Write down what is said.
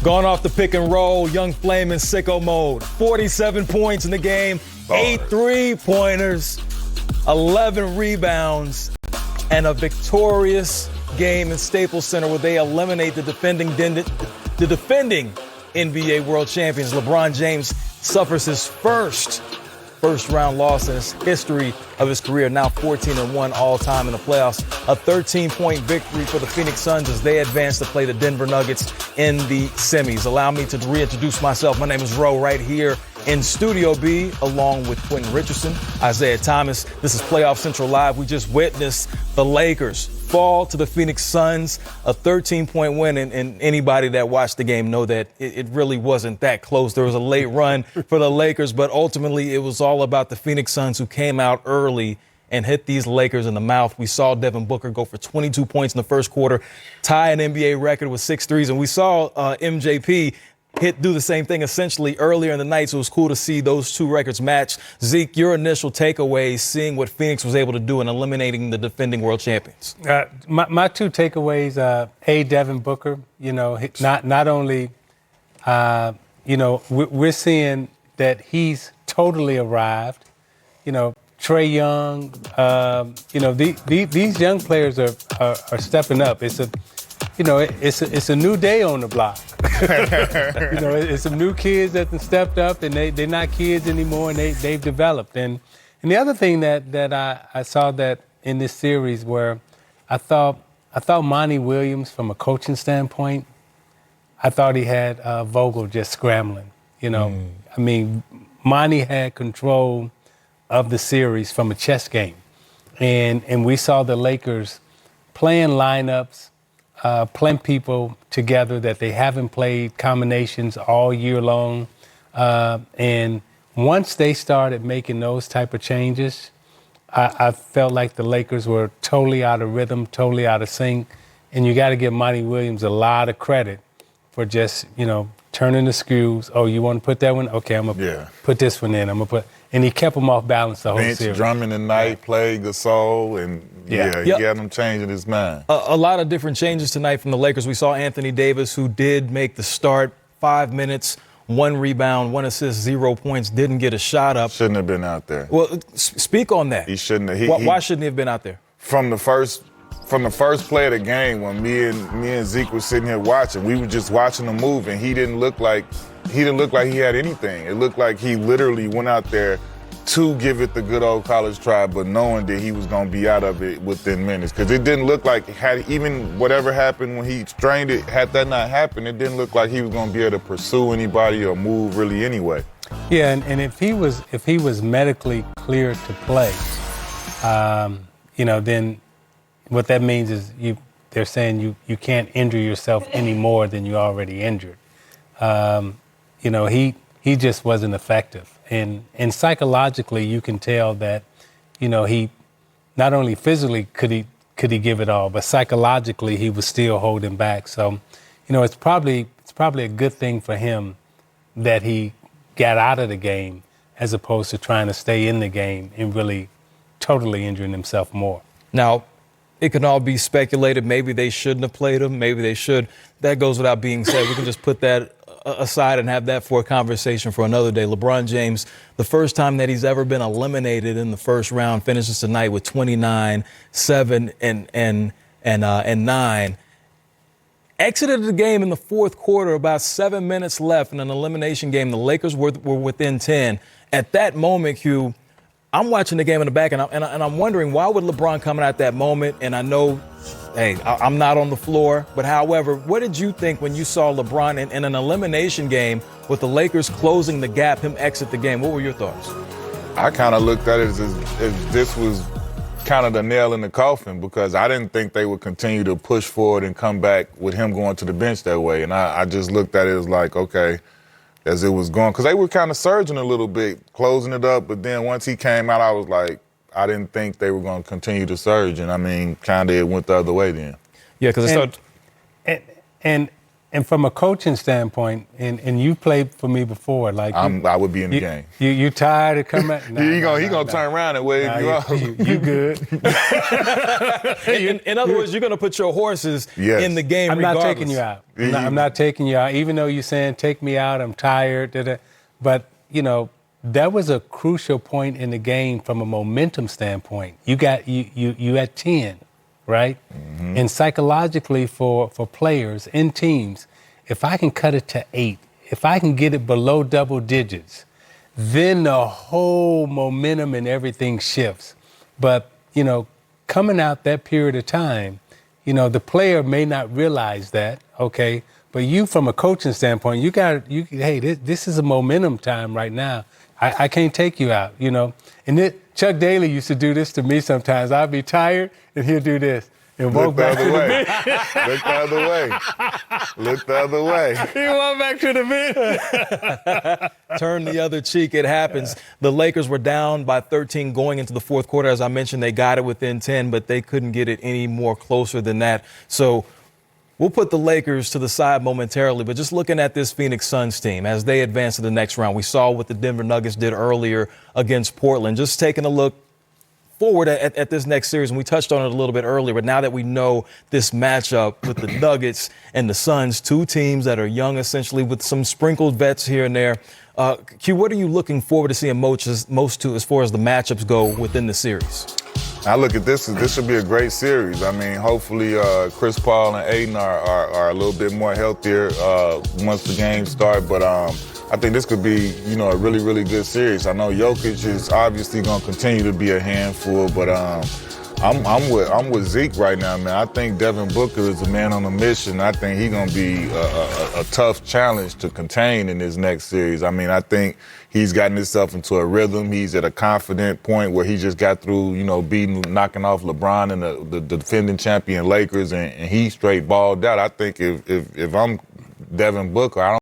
Going off the pick and roll, young flame in sicko mode. 47 points in the game, 8 3-pointers, 11 rebounds, and a victorious game in Staples Center where they eliminate the defending NBA World Champions. LeBron James suffers his first round loss in his history of his career, now 14-1 all time in the playoffs. A 13-point victory for the Phoenix Suns as they advance to play the Denver Nuggets in the semis. Allow me to reintroduce myself. My name is Ro, right here in Studio B, along with Quentin Richardson, Isaiah Thomas. This is Playoff Central Live. We just witnessed the Lakers fall to the Phoenix Suns, a 13-point win, and anybody that watched the game know that it really wasn't that close. There was a late run for the Lakers, but ultimately it was all about the Phoenix Suns, who came out early and hit these Lakers in the mouth. We saw Devin Booker go for 22 points in the first quarter, tie an NBA record with 6 threes, and we saw MJP do the same thing essentially earlier in the night, so it was cool to see those two records match. Zeke, your initial takeaways, seeing what Phoenix was able to do in eliminating the defending world champions. My two takeaways, Devin Booker, not only, we're seeing that he's totally arrived. Trae Young, these young players are stepping up. It's a new day on the block. It's some new kids that have stepped up, and they're not kids anymore, and they've developed. And the other thing that I saw that in this series, where I thought Monty Williams, from a coaching standpoint, I thought he had Vogel just scrambling. I mean, Monty had control of the series from a chess game, and we saw the Lakers playing lineups, playing people together that they haven't played combinations all year long. And once they started making those type of changes, I felt like the Lakers were totally out of rhythm, totally out of sync. And you got to give Monty Williams a lot of credit for just, turning the screws. Oh, you want to put that one? Okay, I'm going to put this one in. And he kept them off balance the whole series. Drummond tonight, played Gasol, and he had him changing his mind. A lot of different changes tonight from the Lakers. We saw Anthony Davis, who did make the start, 5 minutes, 1 rebound, 1 assist, 0 points, didn't get a shot up. Shouldn't have been out there. Well, speak on that. He shouldn't have. Why shouldn't he have been out there? From the first play of the game, when me and Zeke were sitting here watching, we were just watching him move, and he didn't look like he had anything. It looked like he literally went out there to give it the good old college try, but knowing that he was going to be out of it within minutes. Because it didn't look like, had even whatever happened when he strained it, had that not happened, it didn't look like he was going to be able to pursue anybody or move really anyway. Yeah, and if he was medically cleared to play, then what that means is they're saying you can't injure yourself any more than you already injured. He just wasn't effective. And psychologically, you can tell that, he not only physically could he give it all, but psychologically he was still holding back. So, it's probably a good thing for him that he got out of the game as opposed to trying to stay in the game and really totally injuring himself more. Now, it can all be speculated. Maybe they shouldn't have played him. Maybe they should. That goes without being said. We can just put that aside and have that for a conversation for another day. LeBron James, the first time that he's ever been eliminated in the first round, finishes tonight with 29, 7, and 9. Exited the game in the fourth quarter, about 7 minutes left in an elimination game. The Lakers were within 10. At that moment, Hugh, I'm watching the game in the back, and I'm wondering, why would LeBron come out at that moment? And I know, hey, I'm not on the floor. But however, what did you think when you saw LeBron in an elimination game with the Lakers closing the gap, him exit the game? What were your thoughts? I kind of looked at it as this was kind of the nail in the coffin, because I didn't think they would continue to push forward and come back with him going to the bench that way. And I just looked at it as like, okay, as it was going, because they were kind of surging a little bit, closing it up. But then once he came out, I was like, I didn't think they were going to continue to surge. And I mean, kind of it went the other way then. Yeah, because and And from a coaching standpoint, and you played for me before, like I would be in the game. You tired of coming? Nah, he gonna turn around and wave you off. You good? in other words, you're gonna put your horses in the game. I'm regardless. not taking you out. I'm not taking you out, even though you're saying take me out. I'm tired. But that was a crucial point in the game from a momentum standpoint. You at 10. Right? Mm-hmm. And psychologically for players in teams, if I can cut it to 8, if I can get it below double digits, then the whole momentum and everything shifts. But, coming out that period of time, the player may not realize that, okay? But you, from a coaching standpoint, hey, this is a momentum time right now. I can't take you out, And Chuck Daly used to do this to me sometimes. I'd be tired, and he'll do this. And walk back to the bench. Look the other way. Look the other way. He walked back to the bench. Turn the other cheek. It happens. The Lakers were down by 13 going into the fourth quarter. As I mentioned, they got it within 10, but they couldn't get it any more closer than that. So we'll put the Lakers to the side momentarily, but just looking at this Phoenix Suns team as they advance to the next round, we saw what the Denver Nuggets did earlier against Portland. Just taking a look forward at this next series, and we touched on it a little bit earlier, but now that we know this matchup with the Nuggets and the Suns, two teams that are young essentially with some sprinkled vets here and there, Q, what are you looking forward to seeing most to as far as the matchups go within the series? I look at this should be a great series. I mean, hopefully Chris Paul and Aiden are a little bit more healthier once the games start, but I think this could be, a really, really good series. I know Jokic is obviously going to continue to be a handful, but I'm with Zeke right now, man. I think Devin Booker is a man on a mission. I think he's going to be a tough challenge to contain in this next series. I mean, I think he's gotten himself into a rhythm. He's at a confident point where he just got through, knocking off LeBron and the defending champion Lakers, and he straight balled out. I think if I'm Devin Booker, I don't